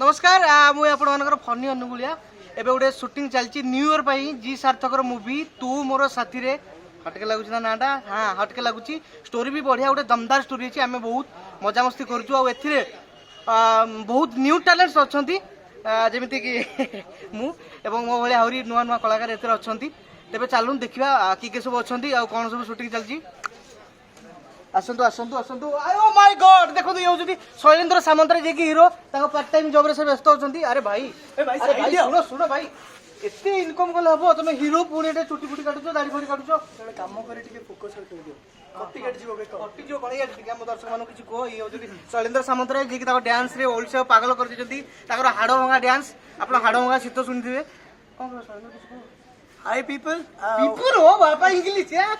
नमस्कार मुझे आप फनी अनुगुलिया एबे गोटे शूटिंग चलती न्यू ईयर पर जी सार्थक मूवी तू मोर साथी रे हटके लगुच ना नाटा हाँ हटके लगुच स्टोरी भी बढ़िया गोटे दमदार स्टोरी अच्छी आम बहुत मजामस्ती करूँ बहुत न्यू टैलेंट्स अच्छा जमीती कि मु एवं मो भाई आहरी नुआ नुआ कलाकार एथे अच्छा तेरे चलून देखा किए सब अच्छा कौन सब शूटिंग चलती आसतु आसतु आसतु ओ माय गॉड देखो ये होती शैलेन्द्र सामंतराय जे की हीरो पार्ट टाइम जॉब रे से व्यस्त होचंती अरे भाई सुनो सुनो भाई एते इनकम कल हबो तुम हीरो पुणी एटे चुटी फुटी काटुचो दाढ़ी फुटी काटुचो काम करे टिके फोकस कर दियो कॉपी काट जीवो बे कॉपी जो कणिया टिके हम दर्शक मानु किछ को ये होती शैलेन्द्र सामंतराय जे की ताको डांस रे ओल्ड से पागल कर दिजंती ताकर हाडो भंगा डांस आपन हाडो भंगा सितो सुनिथिबे कोन को शैलेन्द्र किछ को Hi people. People, oh, Papa English, yeah.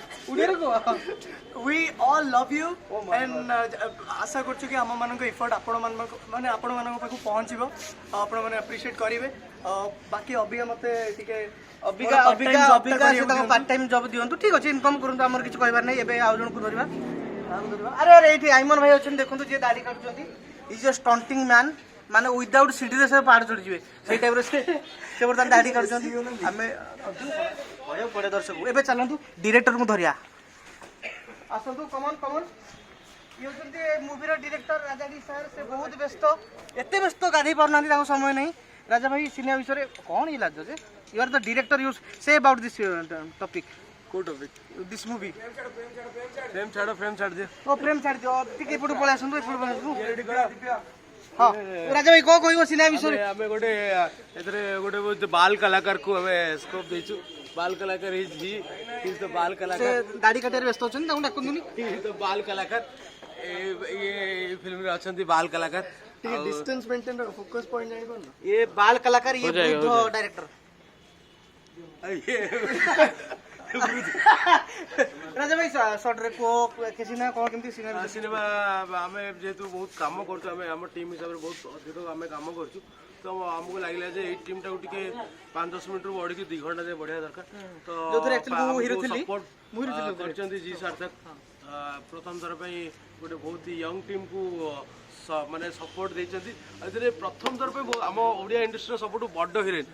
We all love you and आशा करछु कि हम मानन को एफर्ट आपण माने आपण मानन को पहुंचीबो आपण माने अप्रिशिएट करिवे बाकी अभी मते टिके अबिका से ताको पार्ट टाइम जॉब दियंतु ठीक अछि इनकम करंतु हमर किछ कहबार नै एबे आउ जण को धरिबा अरे अरे एठी आइमन भाई अछन देखंतु जे दाढ़ी काटुचंती इज अ स्टंटिंग मैन माने विदाउट सीडी रे से पहाड़ चढ़ जिवे सेई टाइप रे से बर्तन दाढ़ी काटुचंती हमें बड़े बड़े दर्शक एबे चलंतु डायरेक्टर को धरिया आसंतु कमन कमन ये होचंती मूवी रो डायरेक्टर राजा डी सर से बहुत व्यस्त एते व्यस्त गाधी पार नांदी ताको समय नहीं राजा भाई सिनेमा विषय रे कोन ही लाज जे you are the director you say about this topic को टॉपिक दिस मूवी फ्रेम छाड़ दे ओ फ्रेम छाड़ दियो टिके पडु पळे आसंतु एपडु पळे आसंतु रेडी करा हां राजा भाई को कहबो सिनेमा विषय हमें गोटे एतरे गोटे बाल कलाकार को हमें स्कोप देछु बाल कलाकार इज द बाल कलाकार से दाढ़ी काटे व्यस्त होछन ताऊ डाकुनी इज द बाल कलाकार ये फिल्म रे अछंती बाल कलाकार डिस्टेंस मेंटेन रो फोकस पॉइंट जानि कोन ये बाल कलाकार ये बुद्ध डायरेक्टर राजा भाई शॉर्ट रे को किसी ना कोन केमती सिनेमा हमें जेतु बहुत काम करछु हमें हम टीम हिसाब रे बहुत अधिक हमें काम करछु तो हमको लागला जे ए टीम टाको टिके 5-10 मिनिट रू बढ़ी के 2 घंटा जे बढ़िया दरकार तो जो थरे एक्चुअली मु हीरो थिली मु हीरो थिली करचंती जी सार्थक प्रथम थर पई गोटे बहुत ही यंग टीम को माने सपोर्ट देचंती एतरे प्रथम थर पे हम ओडिया इंडस्ट्री सबटु बड्ड हीरोइन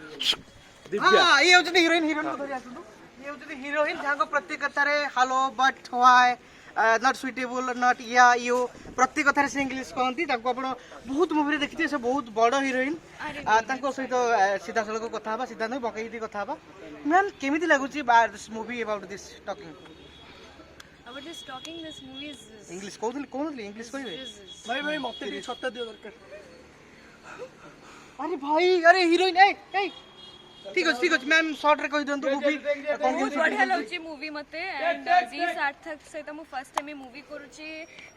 दिव्या हां ये होचंती हीरोइन हीरोइन को धरि आसुनु ये होचंती हीरोइन जाको प्रत्येक कथारे hello but why not suitable not या यू प्रत्येक कथारे से इंग्लिश कहंती ताको आपण बहुत मूवी रे देखिते से बहुत बड़ हीरोइन ताको सहित सीधा सळक कथा बा सीधा नै बकैती कथा बा मैम केमिति लागुची this movie about this talking about this talking this movie is English कोनली इंग्लिश कहबे भाई भाई मते भी छत्ता दियो दरकार अरे भाई अरे हीरोइन ए ठीक अछि मैम शॉर्ट रे कहि दंतु मूवी बहुत बढ़िया लगुची मूवी मते एंड जी सार्थक से तो मु फर्स्ट टाइम मूवी करूची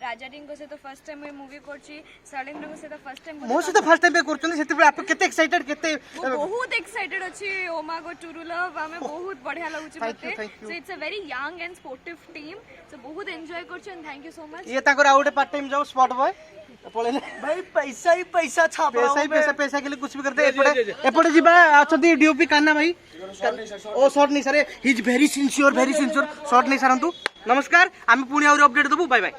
राजा डिंग को से तो फर्स्ट टाइम मूवी करची शैलेन्द्र को से तो फर्स्ट टाइम मो से तो फर्स्ट टाइम पे करछन सेति पे आप केते एक्साइटेड केते बहुत एक्साइटेड अछि ओ मा गो टू लव हमें बहुत बढ़िया लगुची मते so it's a very young and sportive team so बहुत एंजॉय करछन थैंक यू सो मच ये ताकर आउटे part time job spot boy पळेले भाई पैसा ही पैसा छाप पैसा के लिए कुछ भी करते एपटे जीवा अछंती डीओपी कान्ना भाई ओ शॉर्ट नहीं sir he is very sincere short नहीं सरंतु नमस्कार आम पुणी आउरी अपडेट दबु बाय बाय।